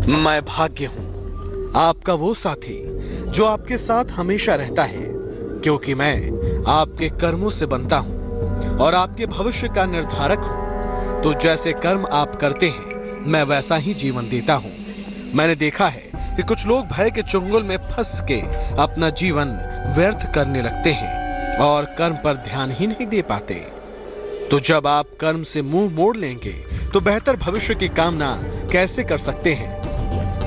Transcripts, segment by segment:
मैं भाग्य हूं, आपका वो साथी जो आपके साथ हमेशा रहता है, क्योंकि मैं आपके कर्मों से बनता हूं और आपके भविष्य का निर्धारक हूं। तो जैसे कर्म आप करते हैं, मैं वैसा ही जीवन देता हूं। मैंने देखा है कि कुछ लोग भय के चुंगल में फंस के अपना जीवन व्यर्थ करने लगते हैं और कर्म पर ध्यान ही नहीं दे पाते। तो जब आप कर्म से मुंह मोड़ लेंगे तो बेहतर भविष्य की कामना कैसे कर सकते हैं?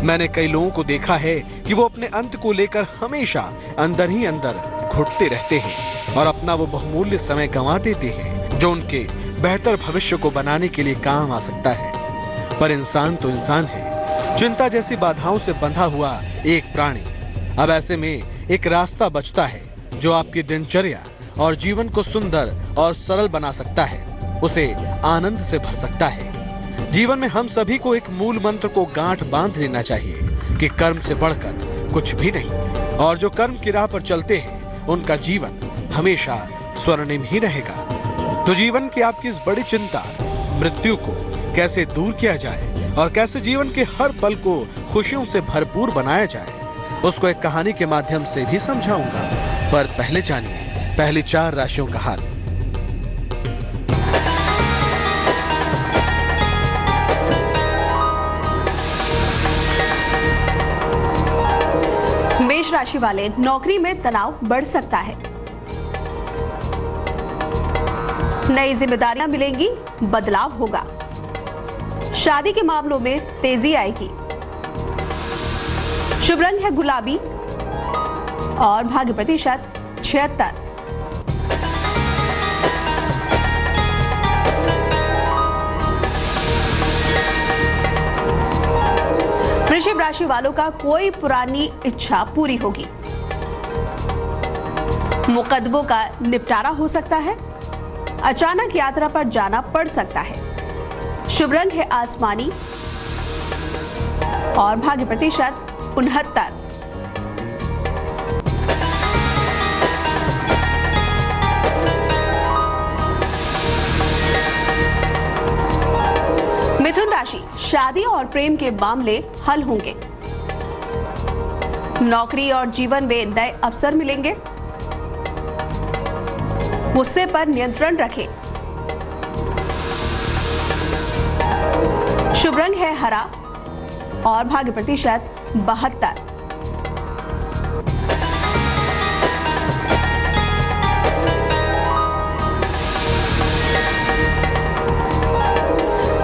मैंने कई लोगों को देखा है कि वो अपने अंत को लेकर हमेशा अंदर ही अंदर घुटते रहते हैं और अपना वो बहुमूल्य समय गंवा देते हैं जो उनके बेहतर भविष्य को बनाने के लिए काम आ सकता है। पर इंसान तो इंसान है, चिंता जैसी बाधाओं से बंधा हुआ एक प्राणी। अब ऐसे में एक रास्ता बचता है जो आपकी दिनचर्या और जीवन को सुंदर और सरल बना सकता है, उसे आनंद से भर सकता है। जीवन में हम सभी को एक मूल मंत्र को गांठ बांध लेना चाहिए कि कर्म से बढ़कर कुछ भी नहीं, और जो कर्म की राह पर चलते हैं उनका जीवन हमेशा स्वर्णिम ही रहेगा। तो जीवन की आपकी इस बड़ी चिंता, मृत्यु को कैसे दूर किया जाए और कैसे जीवन के हर पल को खुशियों से भरपूर बनाया जाए, उसको एक कहानी के माध्यम से भी समझाऊंगा। पर पहले जानिए पहली 4 राशियों का हाल। मेष राशि वाले, नौकरी में तनाव बढ़ सकता है। नई जिम्मेदारियां मिलेंगी, बदलाव होगा। शादी के मामलों में तेजी आएगी। शुभ रंग है गुलाबी और भाग्य प्रतिशत 76। वृषभ राशि वालों का कोई पुरानी इच्छा पूरी होगी। मुकदमों का निपटारा हो सकता है। अचानक यात्रा पर जाना पड़ सकता है। शुभ रंग है आसमानी और भाग्य प्रतिशत 69। मिथुन राशि, शादी और प्रेम के मामले हल होंगे। नौकरी और जीवन में नए अवसर मिलेंगे। गुस्से पर नियंत्रण रखें। शुभ रंग है हरा और भाग्य प्रतिशत 72।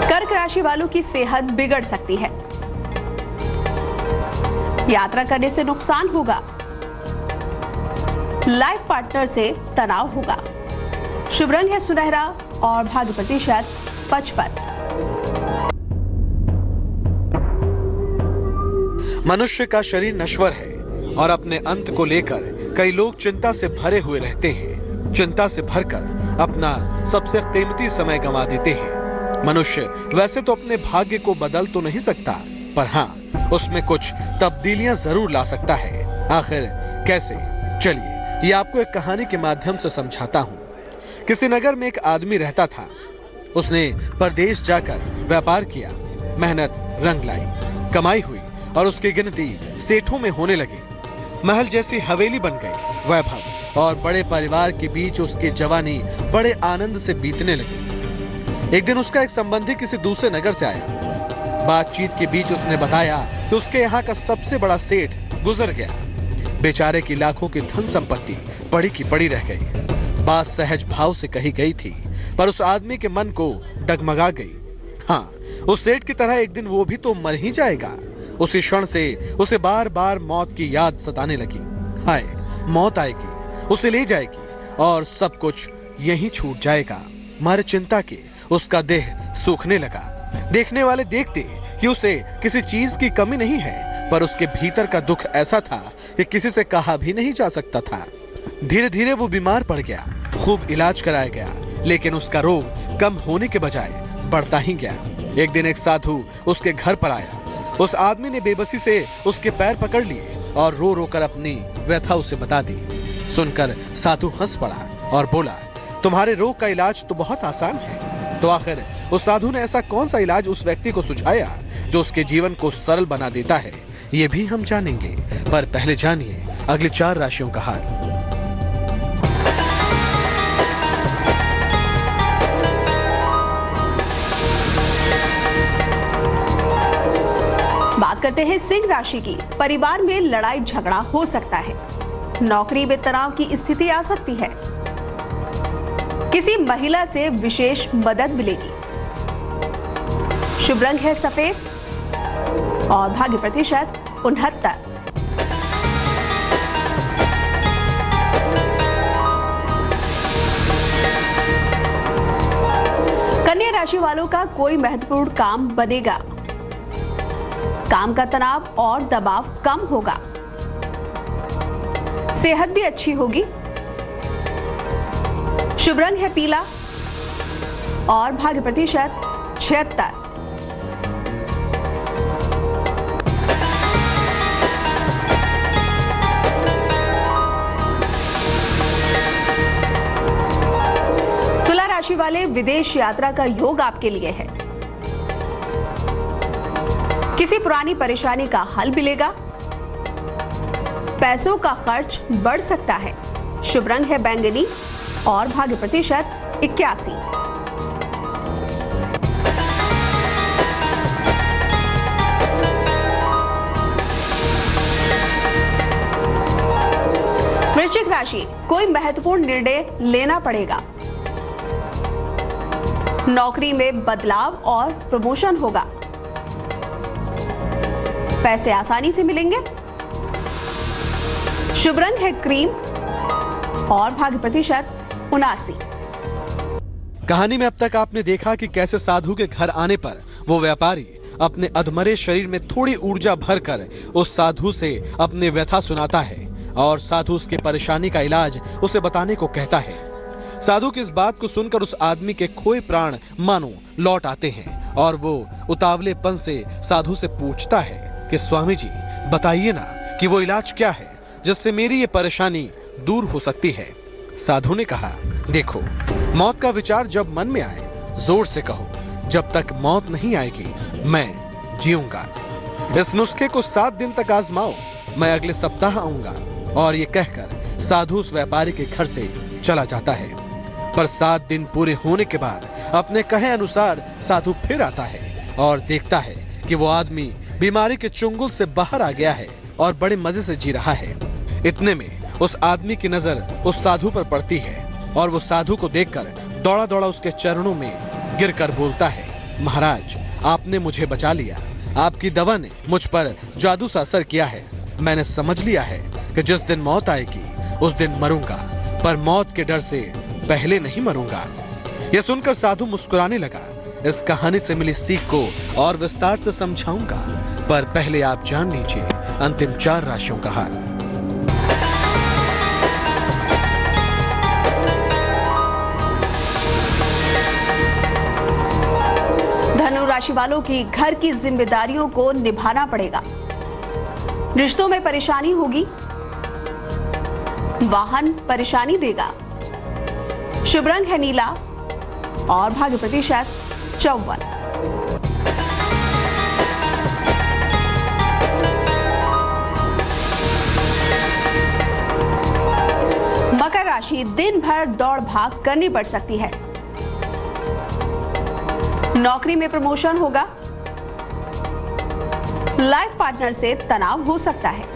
कर्क राशि वालों की सेहत बिगड़ सकती है। यात्रा करने से नुकसान होगा। लाइफ पार्टनर से तनाव होगा। शुभ रंग है सुनहरा और भाग्य प्रतिशत 55। मनुष्य का शरीर नश्वर है और अपने अंत को लेकर कई लोग चिंता से भरे हुए रहते हैं। चिंता से भरकर अपना सबसे कीमती समय गंवा देते हैं। मनुष्य वैसे तो अपने भाग्य को बदल तो नहीं सकता, पर हाँ, उसमें कुछ तब्दीलियां जरूर ला सकता है। आखिर कैसे? चलिए ये आपको एक कहानी के माध्यम से समझाता हूँ। किसी नगर में एक आदमी रहता था। उसने परदेश जाकर व्यापार किया, मेहनत रंग लाई, कमाई हुई और उसकी गिनती सेठों में होने लगी। महल जैसी हवेली बन गई। वैभव और बड़े परिवार के बीच उसकी जवानी बड़े आनंद से बीतने लगी। एक दिन उसका एक संबंधी किसी दूसरे नगर से आया। बातचीत के बीच उसने बताया कि उसके यहाँ का सबसे बड़ा सेठ गुजर गया। बेचारे की लाखों की धन संपत्ति पड़ी की पड़ी रह गई। बात सहज भाव से कही गई थी, पर उस आदमी के मन को डगमगा गई। हाँ, उस सेठ की तरह एक दिन वो भी तो मर ही जाएगा। उसी क्षण से उसे बार बार मौत की याद सताने लगी। हाय, मौत आएगी, उसे ले जाएगी और सब कुछ यहीं छूट जाएगा। मारे चिंता के उसका देह सूखने लगा। देखने वाले देखते कि उसे किसी चीज की कमी नहीं है, पर उसके भीतर का दुख ऐसा था कि किसी से कहा भी नहीं जा सकता था। धीरे धीरे वो बीमार पड़ गया। खूब इलाज कराया गया, लेकिन उसका रोग कम होने के बजाय बढ़ता ही गया। एक दिन एक साधु उसके घर पर आया। उस आदमी ने बेबसी से उसके पैर पकड़ लिए और रो रो कर अपनी व्यथा उसे बता दी। सुनकर साधु हंस पड़ा और बोला, तुम्हारे रोग का इलाज तो बहुत आसान है। तो आखिर उस साधु ने ऐसा कौन सा इलाज उस व्यक्ति को सुझाया जो उसके जीवन को सरल बना देता है, ये भी हम जानेंगे। पर पहले जानिए अगली 4 राशियों का हाल। बात करते हैं सिंह राशि की। परिवार में लड़ाई झगड़ा हो सकता है। नौकरी में तनाव की स्थिति आ सकती है। किसी महिला से विशेष मदद मिलेगी। शुभ रंग है सफेद और भाग्य प्रतिशत 69। कन्या राशि वालों का कोई महत्वपूर्ण काम बनेगा। काम का तनाव और दबाव कम होगा। सेहत भी अच्छी होगी। शुभ रंग है पीला और भाग्य प्रतिशत 76। तुला राशि वाले, विदेश यात्रा का योग आपके लिए है। किसी पुरानी परेशानी का हल मिलेगा। पैसों का खर्च बढ़ सकता है। शुभ रंग है बैंगनी और भाग्य प्रतिशत 81। वृश्चिक राशि, कोई महत्वपूर्ण निर्णय लेना पड़ेगा। नौकरी में बदलाव और प्रमोशन होगा। पैसे आसानी से मिलेंगे। शुभ रंग है क्रीम और भाग्य प्रतिशत 79। कहानी में अब तक आपने देखा कि कैसे साधु के घर आने पर वो व्यापारी अपने अधमरे शरीर में थोड़ी ऊर्जा भरकर उस साधु से अपने व्यथा सुनाता है और साधु उसकी परेशानी का इलाज उसे बताने को कहता है। साधु की इस बात को सुनकर उस आदमी के खोए प्राण मानो लौट आते हैं और वो उतावलेपन से साधु से पूछता है कि स्वामी जी बताइए ना कि वो इलाज क्या है जिससे मेरी ये परेशानी दूर हो सकती है। साधु ने कहा, देखो, मौत का विचार जब मन में आए जोर से कहो, जब तक मौत नहीं आएगी मैं जीऊंगा। इस नुस्खे को 7 दिन तक आजमाओ, मैं अगले सप्ताह आऊंगा। और ये कहकर साधु उस व्यापारी के घर से चला जाता है। पर 7 दिन पूरे होने के बाद अपने कहे अनुसार साधु फिर आता है और देखता है कि वो आदमी बीमारी के चुंगल से बाहर आ गया है और बड़े मजे से जी रहा है। इतने में उस आदमी की नजर उस साधु पर पड़ती है और वो साधु को देखकर दौड़ा दौड़ा उसके चरणों में गिरकर बोलता है, महाराज आपने मुझे बचा लिया। आपकी दवा ने मुझ पर जादू सा असर किया है। मैंने समझ लिया है कि जिस दिन मौत आएगी उस दिन मरूंगा, पर मौत के डर से पहले नहीं मरूंगा। यह सुनकर साधु मुस्कुराने लगा। इस कहानी से मिली सीख को और विस्तार से समझाऊंगा, पर पहले आप जान लीजिए अंतिम 4 राशियों का हाल। धनु राशि वालों की घर की जिम्मेदारियों को निभाना पड़ेगा। रिश्तों में परेशानी होगी। वाहन परेशानी देगा। शुभ रंग है नीला और भाग्य प्रतिशत 54। मकर राशि, दिन भर दौड़ भाग करनी पड़ सकती है। नौकरी में प्रमोशन होगा। लाइफ पार्टनर से तनाव हो सकता है।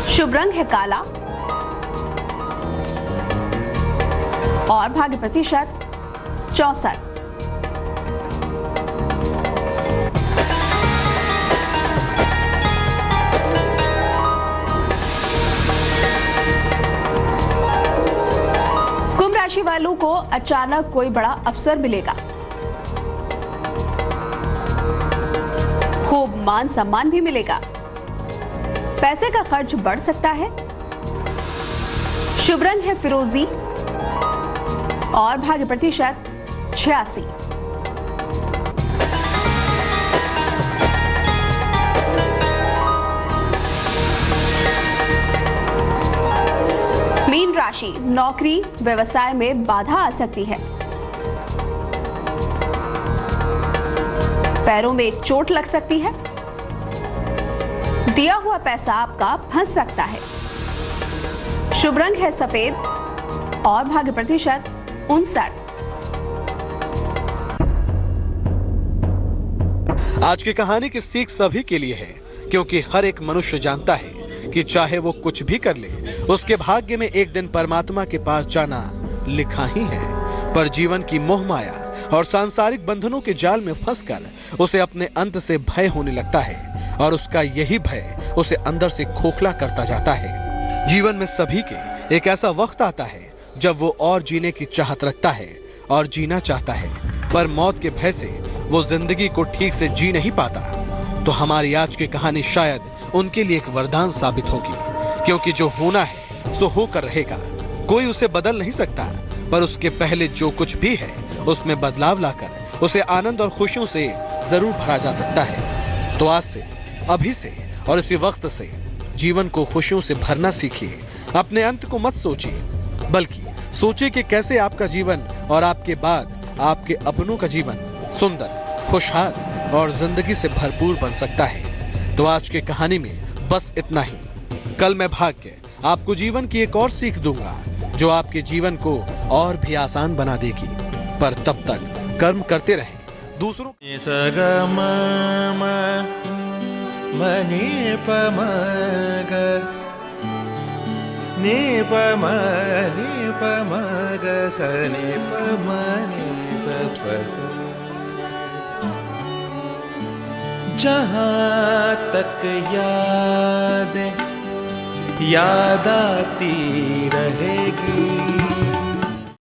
शुभ रंग है काला और भाग्य प्रतिशत 64। कुंभ राशि वालों को अचानक कोई बड़ा अवसर मिलेगा। खूब मान सम्मान भी मिलेगा। पैसे का खर्च बढ़ सकता है। शुभ रंग है फिरोजी और भाग्य प्रतिशत 86। मीन राशि, नौकरी व्यवसाय में बाधा आ सकती है। पैरों में चोट लग सकती है। दिया हुआ पैसा आपका फंस सकता है। शुभ रंग है सफेद और भाग्य प्रतिशत 59। आज की कहानी की सीख सभी के लिए है, क्योंकि हर एक मनुष्य जानता है कि चाहे वो कुछ भी कर ले, उसके भाग्य में एक दिन परमात्मा के पास जाना लिखा ही है। पर जीवन की मोह माया और सांसारिक बंधनों के जाल में फंसकर उसे अपने अंत से भय होने लगता है और उसका यही भय उसे अंदर से खोखला करता जाता है। जीवन में सभी के एक ऐसा वक्त आता है जब वो और जीने की चाहत रखता है और जीना चाहता है, पर मौत के भय से वो जिंदगी को ठीक से जी नहीं पाता। तो हमारी आज की कहानी शायद उनके लिए एक वरदान साबित होगी, क्योंकि जो होना है सो होकर रहेगा। कोई उसे बदल नहीं सकता, पर उसके पहले जो कुछ भी है उसमें बदलाव लाकर उसे आनंद और खुशियों से जरूर भरा जा सकता है। तो आज से, अभी से और इसी वक्त से जीवन को खुशियों से भरना सीखिए। अपने अंत को मत सोचिए, बल्कि सोचिए कि कैसे आपका जीवन और आपके बाद आपके अपनों का जीवन सुंदर, खुशहाल और जिंदगी से भरपूर बन सकता है। तो आज की कहानी में बस इतना ही। कल मैं भाग्य आपको जीवन की एक और सीख दूंगा, जो आपके जीवन को और भी आसान बना देगी। पर तब तक कर्म करते रहें, दूसरों जहाँ तक याद आती रहेगी।